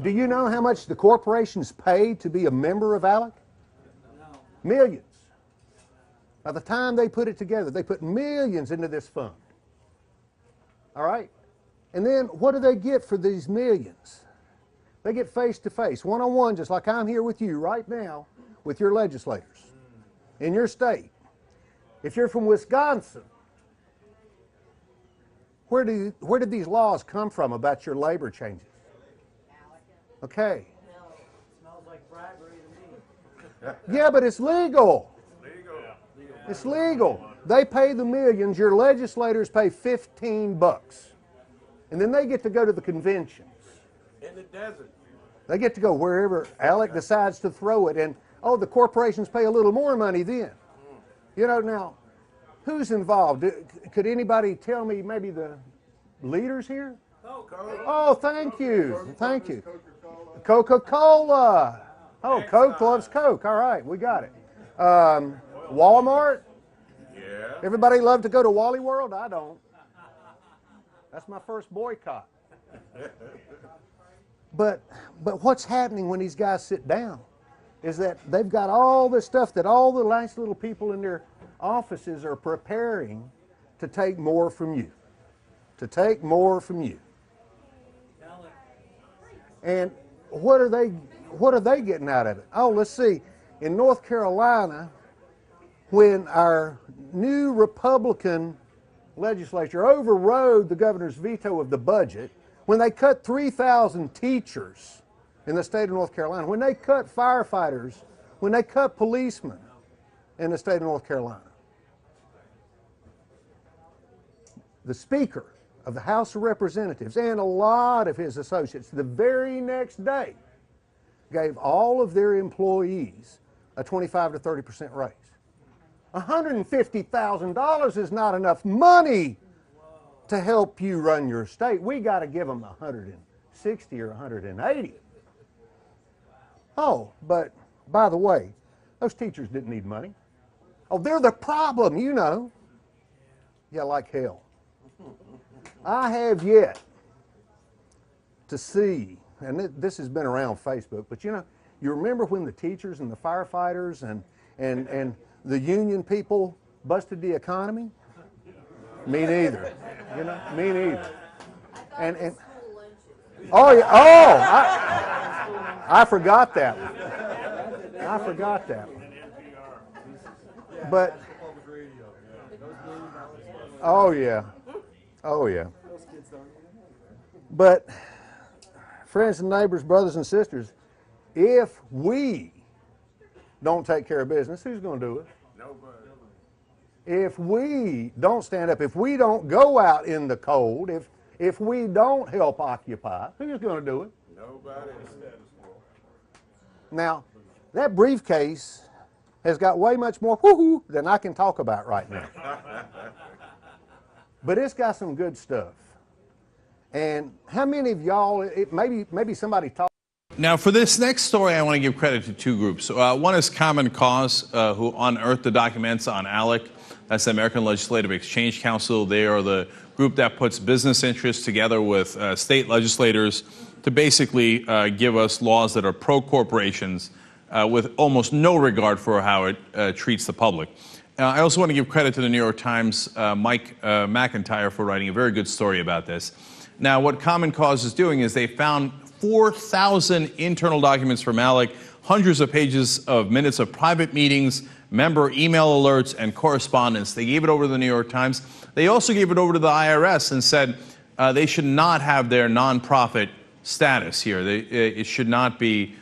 Do you know how much the corporations pay to be a member of ALEC? Millions. By the time they put it together, they put millions into this fund. All right? And then what do they get for these millions? They get face-to-face, one-on-one, just like I'm here with you right now, with your legislators in your state. If you're from Wisconsin, where did these laws come from about your labor changes? Okay. Smells like bribery to me. Yeah, but it's legal. It's legal. They pay the millions. Your legislators pay $15. And then they get to go to the conventions. In the desert. They get to go wherever ALEC decides to throw it. And, oh, the corporations pay a little more money then. You know, now, who's involved? Could anybody tell me maybe the leaders here? Oh, thank you. Thank you. Coca-Cola. Oh, Coke loves Coke. All right, we got it. Walmart? Yeah. Everybody love to go to Wally World? I don't. That's my first boycott. But what's happening when these guys sit down is that they've got all this stuff that all the nice little people in their offices are preparing to take more from you. To take more from you. And what are they getting out of it? Oh, let's see. In North Carolina, when our new Republican legislature overrode the governor's veto of the budget, when they cut 3,000 teachers in the state of North Carolina, when they cut firefighters, when they cut policemen in the state of North Carolina, the Speaker of the House of Representatives and a lot of his associates the very next day gave all of their employees a 25 to 30% raise. $150,000 is not enough money to help you run your state. We got to give them 160 or 180. Oh, but by the way, those teachers didn't need money. Oh, they're the problem, you know. Yeah, like hell. I have yet to see, and this has been around Facebook, but you know, you remember when the teachers and the firefighters and the union people busted the economy? Me neither. You know, me neither. And oh yeah, oh, I forgot that one. I forgot that one. But oh yeah. Oh, yeah. But, friends and neighbors, brothers and sisters, if we don't take care of business, who's going to do it? Nobody. If we don't stand up, if we don't go out in the cold, if we don't help occupy, who's going to do it? Nobody. Now, that briefcase has got way much more woo-hoo than I can talk about right now. But it's got some good stuff. And how many of y'all, maybe somebody talked. Now, for this next story, I want to give credit to two groups. One is Common Cause, who unearthed the documents on ALEC. That's the American Legislative Exchange Council. They are the group that puts business interests together with state legislators to basically give us laws that are pro-corporations with almost no regard for how it treats the public. I also want to give credit to the New York Times' Mike McIntyre for writing a very good story about this. Now, what Common Cause is doing is they found 4,000 internal documents from ALEC, hundreds of pages of minutes of private meetings, member email alerts, and correspondence. They gave it over to the New York Times. They also gave it over to the IRS and said they should not have their nonprofit status here. It should not be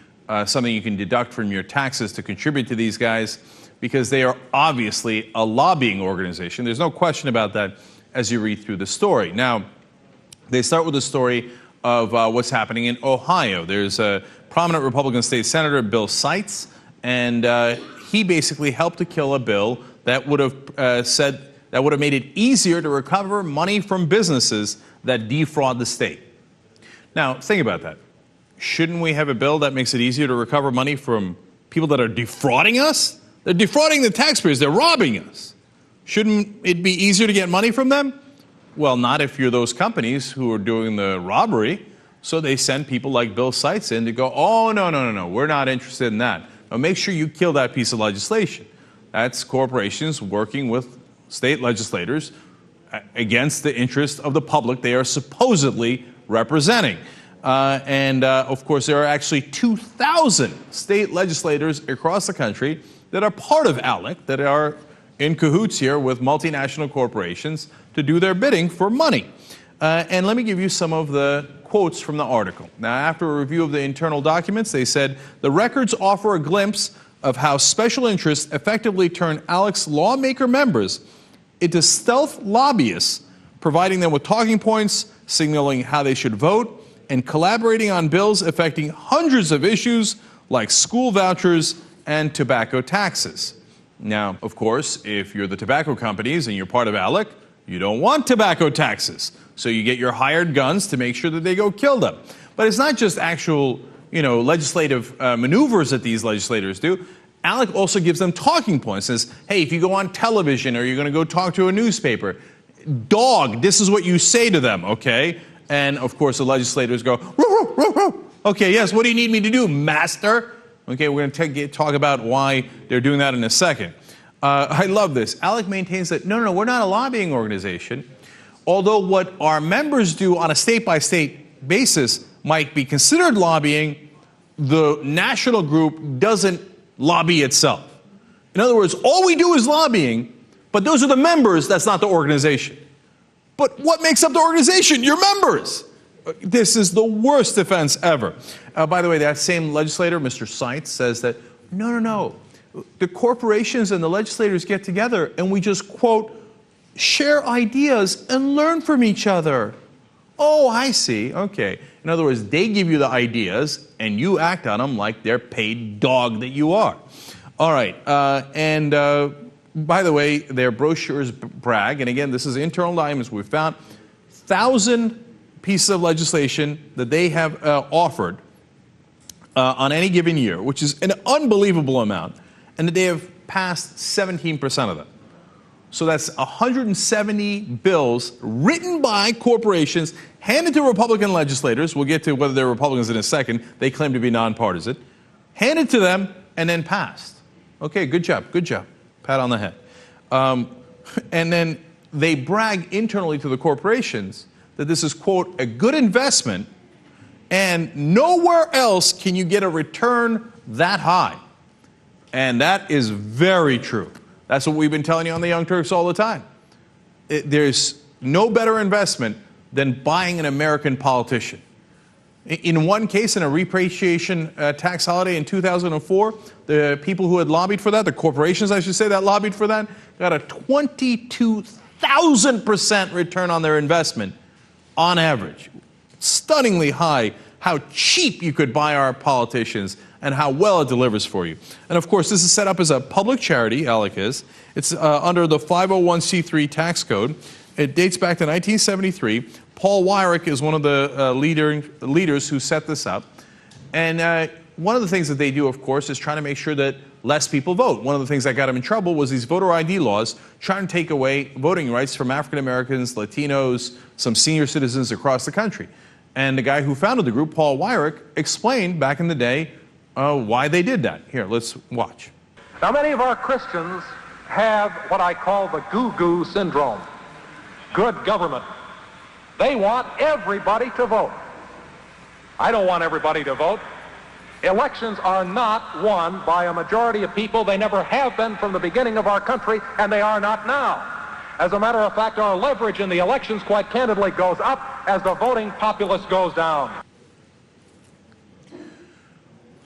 something you can deduct from your taxes to contribute to these guys, because they are obviously a lobbying organization. There's no question about that as you read through the story. Now, they start with a story of what's happening in Ohio. There's a prominent Republican state senator, Bill Seitz, and he basically helped to kill a bill that would have made it easier to recover money from businesses that defraud the state. Now, think about that. Shouldn't we have a bill that makes it easier to recover money from people that are defrauding us? They're defrauding the taxpayers. They're robbing us. Shouldn't it be easier to get money from them? Well, not if you're those companies who are doing the robbery. So they send people like Bill Seitz in to go, oh, no, we're not interested in that. Now make sure you kill that piece of legislation. That's corporations working with state legislators against the interest of the public they are supposedly representing. Of course, there are actually 2,000 state legislators across the country that are part of ALEC, that are in cahoots here with multinational corporations to do their bidding for money. And let me give you some of the quotes from the article. Now, after a review of the internal documents, they said, the records offer a glimpse of how special interests effectively turn ALEC's lawmaker members into stealth lobbyists, providing them with talking points, signaling how they should vote, and collaborating on bills affecting hundreds of issues like school vouchers and tobacco taxes. Now, of course, if you're the tobacco companies and you're part of ALEC, you don't want tobacco taxes. So you get your hired guns to make sure that they go kill them. But it's not just actual, legislative maneuvers that these legislators do. ALEC also gives them talking points. Says, hey, if you go on television or you're going to go talk to a newspaper, dog, this is what you say to them, okay? And of course, the legislators go, roo, roo, roo, roo. Okay, yes, what do you need me to do, master? Okay, we're going to talk about why they're doing that in a second. I love this. ALEC maintains that, no, we're not a lobbying organization. Although what our members do on a state-by-state basis might be considered lobbying, the national group doesn't lobby itself. In other words, all we do is lobbying, but those are the members, that's not the organization. But what makes up the organization? Your members. This is the worst defense ever. By the way, that same legislator, Mr. Seitz, says that, no. The corporations and the legislators get together and we just, quote, share ideas and learn from each other. Oh, I see. Okay. In other words, they give you the ideas and you act on them like they're paid dog that you are. All right. By the way, their brochures brag, and again, this is internal documents we've found, 1,000 pieces of legislation that they have offered on any given year, which is an unbelievable amount, and that they have passed 17% of them. So that's 170 bills written by corporations, handed to Republican legislators. We'll get to whether they're Republicans in a second. They claim to be nonpartisan. Handed to them and then passed. Okay, good job. Pat on the head. And then they brag internally to the corporations that this is, quote, a good investment, and nowhere else can you get a return that high. And that is very true. That's what we've been telling you on the Young Turks all the time. There's no better investment than buying an American politician. In one case, in a repatriation tax holiday in 2004, the people who had lobbied for that, the corporations, I should say, that lobbied for that, got a 22,000% return on their investment on average. Stunningly high how cheap you could buy our politicians and how well it delivers for you. And of course, this is set up as a public charity, ALEC is. It's under the 501c3 tax code. It dates back to 1973. Paul Weyrich is one of the leaders who set this up. And one of the things that they do, of course, is trying to make sure that less people vote. One of the things that got him in trouble was these voter ID laws trying to take away voting rights from African Americans, Latinos, some senior citizens across the country. And the guy who founded the group, Paul Weyrich, explained back in the day why they did that. Here, let's watch. Now, many of our Christians have what I call the goo-goo syndrome. Good government. They want everybody to vote. I don't want everybody to vote. Elections are not won by a majority of people. They never have been from the beginning of our country, and they are not now. As a matter of fact, our leverage in the elections, quite candidly, goes up as the voting populace goes down.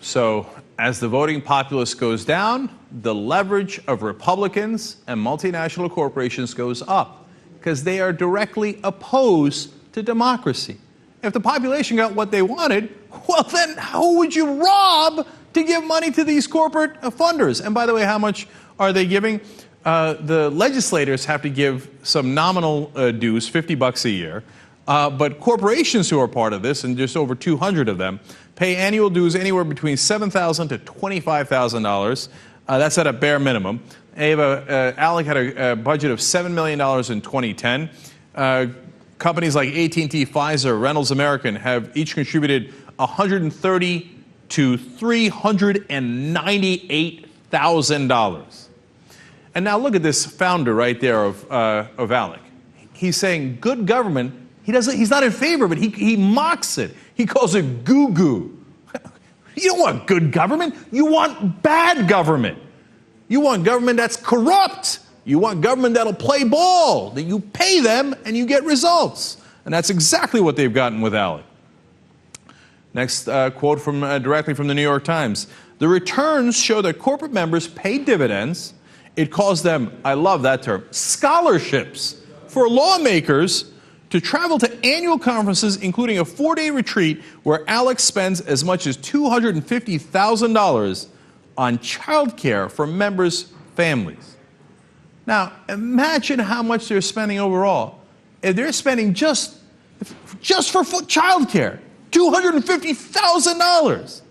So, as the voting populace goes down, the leverage of Republicans and multinational corporations goes up because they are directly opposed to democracy. If the population got what they wanted, well, then who would you rob to give money to these corporate funders? And by the way, how much are they giving? The legislators have to give some nominal dues, $50 a year. But corporations who are part of this, and just over 200 of them, pay annual dues anywhere between $7,000 to $25,000. That's at a bare minimum. ALEC had a budget of $7 million in 2010. Companies like AT&T, Pfizer, Reynolds American have each contributed $130,000 to $398,000. And now look at this founder right there of ALEC. He's saying good government. He's not in favor of it. He mocks it. He calls it goo-goo. You don't want good government. You want bad government. You want government that's corrupt. You want government that'll play ball, that you pay them and you get results. And that's exactly what they've gotten with ALEC. Next quote from directly from the New York Times. The returns show that corporate members pay dividends. It calls them, I love that term, scholarships for lawmakers to travel to annual conferences, including a 4-day retreat where ALEC spends as much as $250,000 on childcare for members' families. Now, imagine how much they're spending overall. If they're spending just for childcare, $250,000.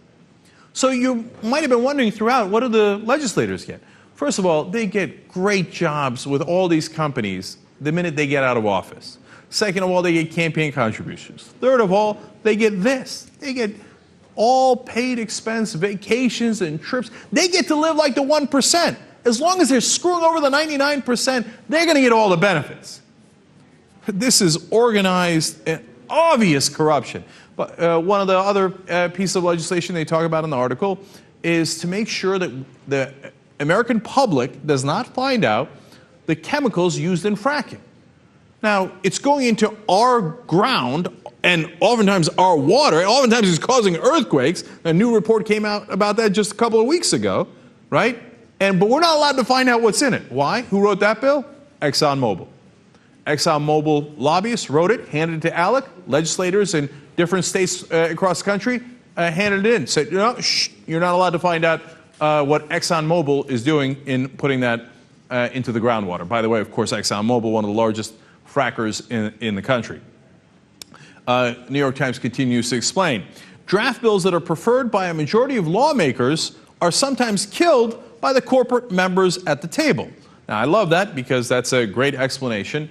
So you might have been wondering throughout, what do the legislators get? First of all, they get great jobs with all these companies the minute they get out of office. Second of all, they get campaign contributions. Third of all, they get this. They get all paid expense vacations and trips. They get to live like the 1%. As long as they're screwing over the 99%, they're going to get all the benefits. This is organized and obvious corruption. But one of the other pieces of legislation they talk about in the article is to make sure that the American public does not find out the chemicals used in fracking. Now, it's going into our ground and oftentimes our water. Oftentimes it's causing earthquakes. A new report came out about that just a couple of weeks ago, right? But we're not allowed to find out what's in it. Why? Who wrote that bill? ExxonMobil. ExxonMobil lobbyists wrote it, handed it to ALEC. Legislators in different states across the country handed it in. Said, you know, shh, you're not allowed to find out what ExxonMobil is doing in putting that into the groundwater. By the way, of course, ExxonMobil, one of the largest frackers in the country. New York Times continues to explain. Draft bills that are preferred by a majority of lawmakers are sometimes killed by the corporate members at the table. Now, I love that because that's a great explanation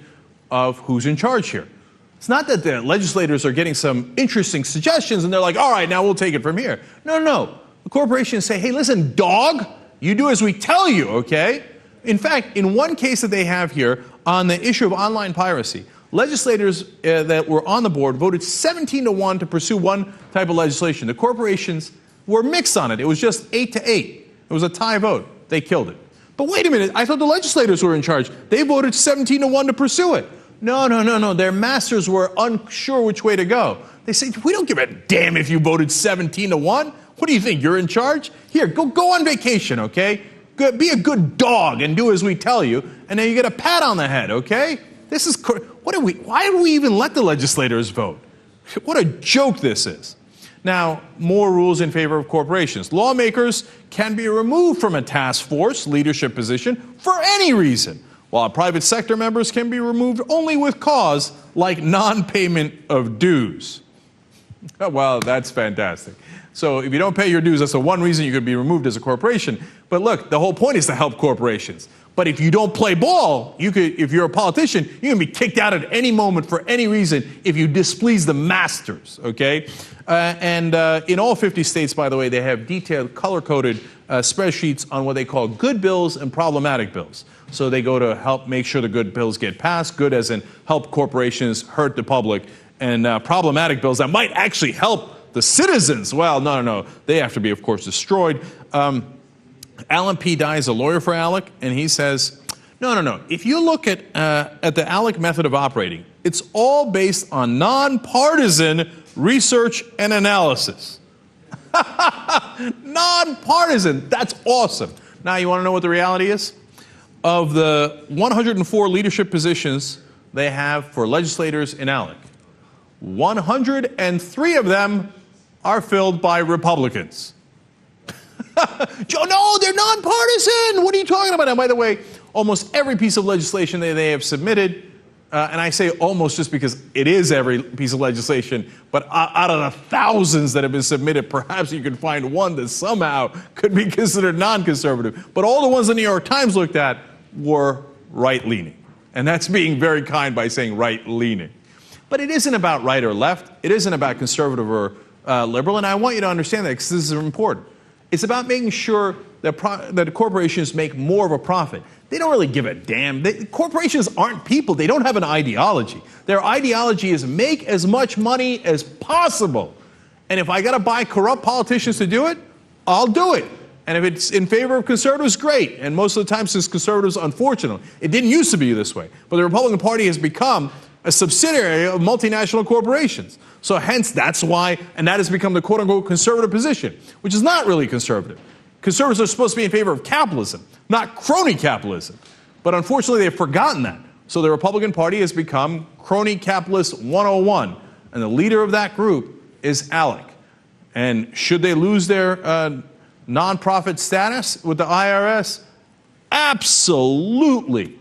of who's in charge here. It's not that the legislators are getting some interesting suggestions and they're like, all right, now we'll take it from here. No, no, no. The corporations say, hey, listen, dog, you do as we tell you, okay? In fact, in one case that they have here on the issue of online piracy, legislators that were on the board voted 17-1 to pursue one type of legislation. The corporations were mixed on it. It was just 8-8. It was a tie vote. They killed it. But wait a minute, I thought the legislators were in charge. They voted 17-1 to pursue it. No, no, no, no. Their masters were unsure which way to go. They say, we don't give a damn if you voted 17-1. What do you think? You're in charge? Here, go on vacation, okay? Be a good dog and do as we tell you, and then you get a pat on the head, okay? This is why do we even let the legislators vote? What a joke this is. Now, more rules in favor of corporations. Lawmakers can be removed from a task force leadership position for any reason, while private sector members can be removed only with cause, like non-payment of dues. Well, that's fantastic. So if you don't pay your dues, that's the one reason you could be removed as a corporation. But look, the whole point is to help corporations. But if you don't play ball, if you're a politician, you can be kicked out at any moment for any reason if you displease the masters, okay? In all 50 states, by the way, they have detailed color-coded spreadsheets on what they call good bills and problematic bills. So they go to help make sure the good bills get passed, good as in help corporations, hurt the public, and problematic bills that might actually help the citizens. Well, no, no, no. They have to be, of course, destroyed. Alan P. Dye is a lawyer for ALEC, and he says, no, no, no. If you look at the ALEC method of operating, it's all based on nonpartisan research and analysis. Nonpartisan. That's awesome. Now, you want to know what the reality is? Of the 104 leadership positions they have for legislators in ALEC, 103 of them are filled by Republicans. No, they're nonpartisan. What are you talking about? And by the way, almost every piece of legislation they have submitted, and I say almost just because it is every piece of legislation, but out of the thousands that have been submitted, perhaps you can find one that somehow could be considered non-conservative. But all the ones the New York Times looked at were right-leaning. And that's being very kind by saying right-leaning. But it isn't about right or left. It isn't about conservative or liberal. And I want you to understand that because this is important. It's about making sure that, that corporations make more of a profit. They don't really give a damn. Corporations aren't people. They don't have an ideology. Their ideology is make as much money as possible. And if I got to buy corrupt politicians to do it, I'll do it. And if it's in favor of conservatives, great. And most of the time, since conservatives, unfortunately, it didn't used to be this way. But the Republican Party has become a subsidiary of multinational corporations. So hence, that's why, and that has become the quote-unquote conservative position, which is not really conservative. Conservatives are supposed to be in favor of capitalism, not crony capitalism. But unfortunately, they've forgotten that. So the Republican Party has become crony capitalist 101. And the leader of that group is ALEC. And should they lose their nonprofit status with the IRS? Absolutely.